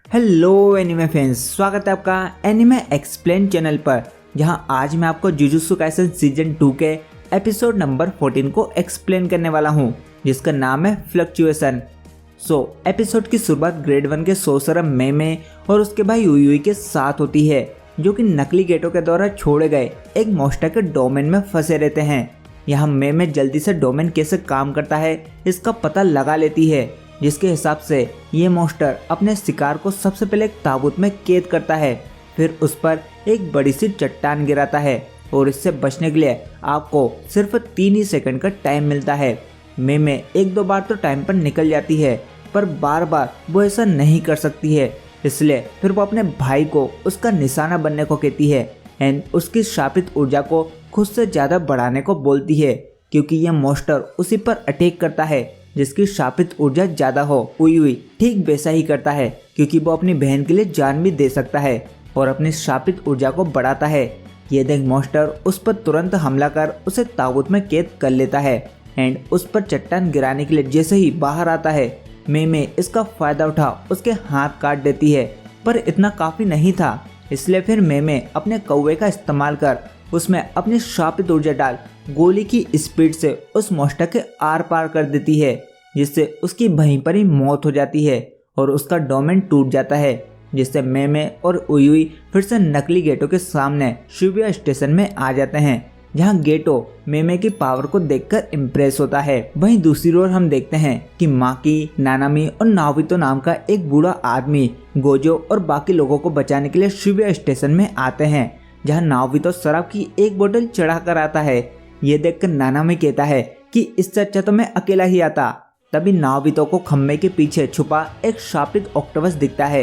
Hello anime fans, स्वागत है आपका एनिमे एक्सप्लेन चैनल पर, जहां आज मैं आपको जुजुत्सु काइसेन सीजन 2 के एपिसोड नंबर 14 को एक्सप्लेन करने वाला हूं, जिसका नाम है फ्लक्चुएशन। एपिसोड की शुरुआत ग्रेड 1 के सोसरा मेमे और उसके भाई युई के साथ होती है, जो कि नकली गेटों के द्वारा छोड़े गए एक मॉन्स्टर के डोमेन में फंसे रहते हैं। यहाँ मेमे जल्दी से डोमेन कैसे काम करता है इसका पता लगा लेती है, जिसके हिसाब से ये मॉन्स्टर अपने शिकार को सबसे पहले एक ताबूत में कैद करता है, फिर उस पर एक बड़ी सी चट्टान गिराता है और इससे बचने के लिए आपको सिर्फ 3 ही सेकंड का टाइम मिलता है। मेमे एक दो बार तो टाइम पर निकल जाती है, पर बार बार वो ऐसा नहीं कर सकती है, इसलिए फिर वो अपने भाई को उसका निशाना बनने को कहती है एंड उसकी शापित ऊर्जा को खुद से ज़्यादा बढ़ाने को बोलती है, क्योंकि यह मॉन्स्टर उसी पर अटैक करता है जिसकी शापित ऊर्जा ज़्यादा हो। युई ठीक वैसा ही करता है, क्योंकि वो अपनी बहन के लिए जान भी दे सकता है और अपनी शापित ऊर्जा को बढ़ाता है। ये देख मॉन्स्टर उस पर तुरंत हमला कर उसे ताबूत में कैद कर लेता है एंड उस पर चट्टान गिराने के लिए जैसे ही बाहर आता है, मेमे इसका फायदा उठा उसके हाथ काट देती है, पर इतना काफ़ी नहीं था, इसलिए फिर मेमे अपने कौवे का इस्तेमाल कर उसमें अपनी शापित ऊर्जा डाल गोली की स्पीड से उस मॉन्स्टर के आर पार कर देती है, जिससे उसकी वहीं पर ही मौत हो जाती है और उसका डोमेन टूट जाता है, जिससे मेमे और युई फिर से नकली गेटो के सामने शिबुया स्टेशन में आ जाते हैं, जहां गेटो मेमे की पावर को देखकर इम्प्रेस होता है। वहीं दूसरी ओर हम देखते हैं कि माकी, नानामी और नावितो नाम का एक बूढ़ा आदमी गोजो और बाकी लोगों को बचाने के लिए शिबुया स्टेशन में आते हैं, जहां नावितो शराब की एक बोतल चढ़ा कर आता है। ये देखकर नानामी कहता है कि इससे अच्छा तो मैं अकेला ही आता। तभी नावितो को खम्भे के पीछे छुपा एक शापित ऑक्टोपस दिखता है।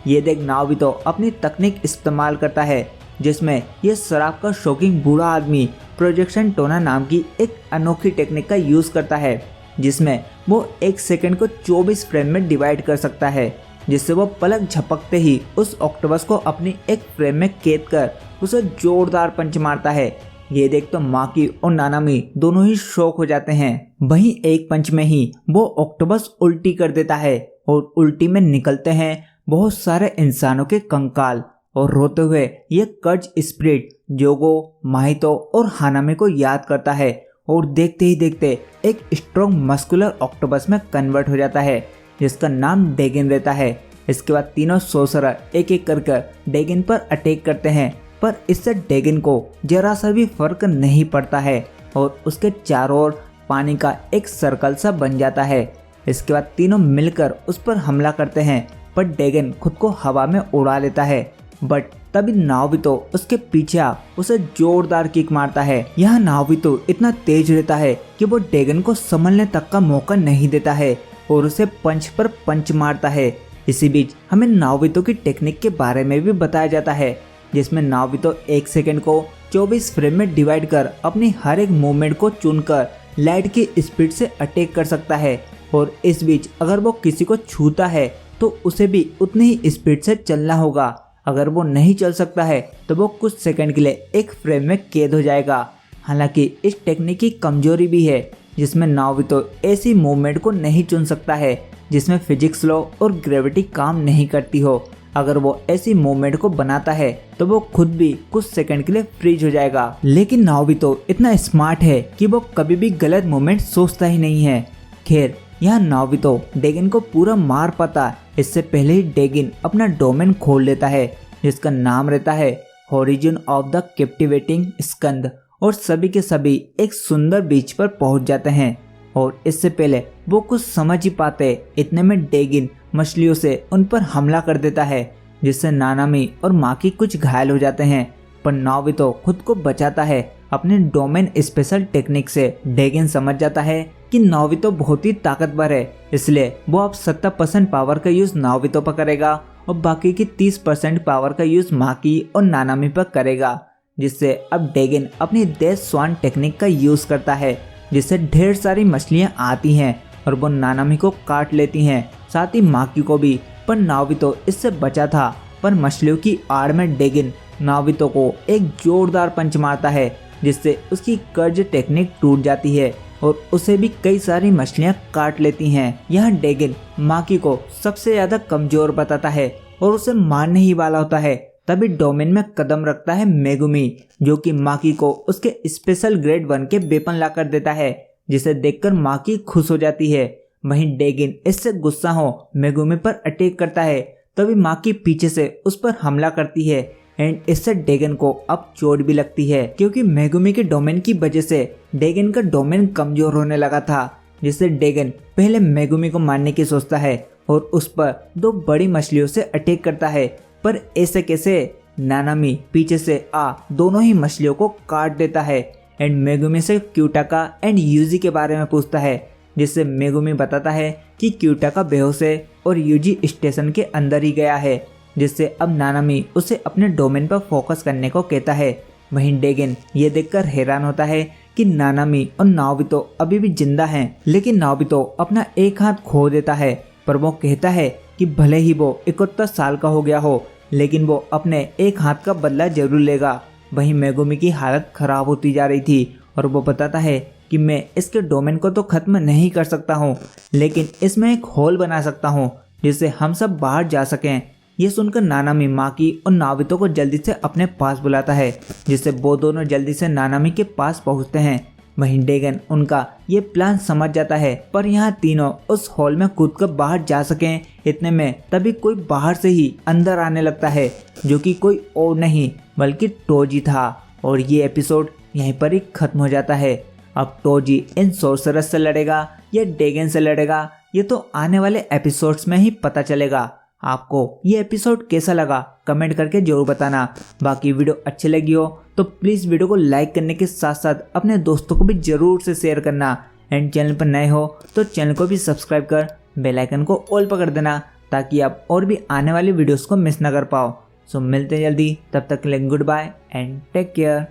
ये देख नावितो अपनी तकनीक इस्तेमाल करता है, जिसमें ये शराब का शौकीन बूढ़ा आदमी प्रोजेक्शन टोना नाम की एक अनोखी टेक्निक का यूज करता है, जिसमें वो 1 सेकंड को 24 फ्रेम में डिवाइड कर सकता है, जिससे वो पलक झपकते ही उस ऑक्टोपस को अपनी एक फ्रेम में कैद कर उसे जोरदार पंच मारता है। ये देख तो माकी और नानामी दोनों ही शॉक हो जाते हैं। वहीं एक पंच में ही वो ऑक्टोपस उल्टी कर देता है और उल्टी में निकलते हैं बहुत सारे इंसानों के कंकाल, और रोते हुए ये कर्ज स्पिरिट जोगो, माहितो और हानामी को याद करता है और देखते ही देखते एक स्ट्रॉन्ग मस्कुलर ऑक्टोपस में कन्वर्ट हो जाता है, जिसका नाम डेगिन रहता है। इसके बाद तीनों सोसरा एक एक कर डेगिन पर अटैक करते हैं, पर इससे डेगिन को जरा सा भी फर्क नहीं पड़ता है और उसके चारों ओर पानी का एक सर्कल सा बन जाता है। इसके बाद तीनों मिलकर उस पर हमला करते हैं, पर डेगिन खुद को हवा में उड़ा लेता है, बट तभी नावितो उसके पीछे आ उसे जोरदार किक मारता है। यह नावितो इतना तेज रहता है कि वो डेगिन को संभलने तक का मौका नहीं देता है और उसे पंच पर पंच मारता है। इसी बीच हमें नावितो की टेक्निक के बारे में भी बताया जाता है, जिसमें नावितो 1 सेकंड को 24 फ्रेम में डिवाइड कर अपनी हर एक मूवमेंट को चुनकर लाइट की स्पीड से अटैक कर सकता है, और इस बीच अगर वो किसी को छूता है तो उसे भी उतनी ही स्पीड से चलना होगा। अगर वो नहीं चल सकता है तो वो कुछ सेकंड के लिए एक फ्रेम में कैद हो जाएगा। हालांकि इस टेक्निक की कमजोरी भी है, जिसमें नावितो ऐसी मूवमेंट को नहीं चुन सकता है जिसमें फिजिक्स लॉ और ग्रेविटी काम नहीं करती हो। अगर वो ऐसी मूवमेंट को बनाता है तो वो खुद भी कुछ सेकंड के लिए फ्रीज हो जाएगा। लेकिन नावितो इतना स्मार्ट है कि वो कभी भी गलत मूवमेंट सोचता ही नहीं है। खैर, यहाँ नावितो डेगिन को पूरा मार पाता इससे पहले ही डेगिन अपना डोमेन खोल लेता है, जिसका नाम रहता है होरिजन ऑफ द कैप्टिवेटिंग स्कंद, और सभी के सभी एक सुंदर बीच पर पहुंच जाते हैं। और इससे पहले वो कुछ समझ ही पाते इतने में डेगिन मछलियों से उन पर हमला कर देता है, जिससे नानामी और माकी कुछ घायल हो जाते हैं, पर नावितो खुद को बचाता है अपने डोमेन स्पेशल टेक्निक से। डेगिन समझ जाता है कि नावितो बहुत ही ताकतवर है, इसलिए वो अब 70% पावर का यूज नावितो पर करेगा और बाकी की 30% पावर का यूज माकी और नानामी पर करेगा, जिससे अब डेगिन अपनी डेथ स्वान टेक्निक का यूज करता है, जिससे ढेर सारी मछलियां आती हैं और वो नानामी को काट लेती हैं, साथ ही माकी को भी। पर नावितो इससे बचा था, पर मछलियों की आड़ में डेगिन नावितो को एक जोरदार पंच मारता है, जिससे उसकी कर्ज टेक्निक टूट जाती है और उसे भी कई सारी मछलियां काट लेती हैं। यहाँ डेगिन माकी को सबसे ज्यादा कमजोर बताता है और उसे मारने ही वाला होता है। तभी डोमेन में कदम रखता है मेगुमी, जो कि माकी को उसके स्पेशल ग्रेड 1 के वेपन ला कर देता है, जिसे देखकर माकी खुश हो जाती है। वहीं डेगिन इससे गुस्सा हो मेगुमी पर अटैक करता है। तभी माकी पीछे से उस पर हमला करती है एंड इससे डेगन को अब चोट भी लगती है, क्योंकि मेगुमी के डोमेन की वजह से डेगन का डोमेन कमजोर होने लगा था, जिससे डेगन पहले मेगुमी को मारने की सोचता है और उस पर 2 बड़ी मछलियों से अटैक करता है। पर ऐसे कैसे? नानामी पीछे से दोनों ही मछलियों को काट देता है एंड मेगुमी से क्यूटाका एंड यूजी के बारे में पूछता है, जिससे मेगुमी बताता है कि क्यूटाका बेहोश है और यूजी स्टेशन के अंदर ही गया है, जिससे अब नानामी उसे अपने डोमेन पर फोकस करने को कहता है। वहीं डेगन ये देखकर हैरान होता है कि नानामी और नाओबितो अभी भी जिंदा हैं, लेकिन नाओबितो अपना एक हाथ खो देता है। पर वो कहता है कि भले ही वो 71 साल का हो गया हो, लेकिन वो अपने एक हाथ का बदला जरूर लेगा। वहीं मेगुमी की हालत खराब होती जा रही थी और वो बताता है कि मैं इसके डोमेन को तो खत्म नहीं कर सकता हूँ, लेकिन इसमें एक होल बना सकता हूँ जिससे हम सब बाहर जा सकें। ये सुनकर नानामी माकी और नाओबितो को जल्दी से अपने पास बुलाता है, जिससे वो दोनों जल्दी से नानामी के पास पहुंचते हैं। वहीं डेगन उनका ये प्लान समझ जाता है, पर यहाँ तीनों उस हॉल में कूद कर बाहर जा सकें इतने में तभी कोई बाहर से ही अंदर आने लगता है, जो कि कोई और नहीं बल्कि टोजी था। और ये एपिसोड यहीं पर ही खत्म हो जाता है। अब टोजी इन सोर्सरस से लड़ेगा या डेगन से लड़ेगा, ये तो आने वाले एपिसोड्स में ही पता चलेगा। आपको ये एपिसोड कैसा लगा कमेंट करके जरूर बताना। बाकी वीडियो अच्छी लगी हो तो प्लीज़ वीडियो को लाइक करने के साथ साथ अपने दोस्तों को भी ज़रूर से शेयर करना एंड चैनल पर नए हो तो चैनल को भी सब्सक्राइब कर बेल आइकन को ऑल पर कर देना, ताकि आप और भी आने वाली वीडियोस को मिस ना कर पाओ। सो मिलते हैं जल्दी, तब तक के लिए goodbye and take care.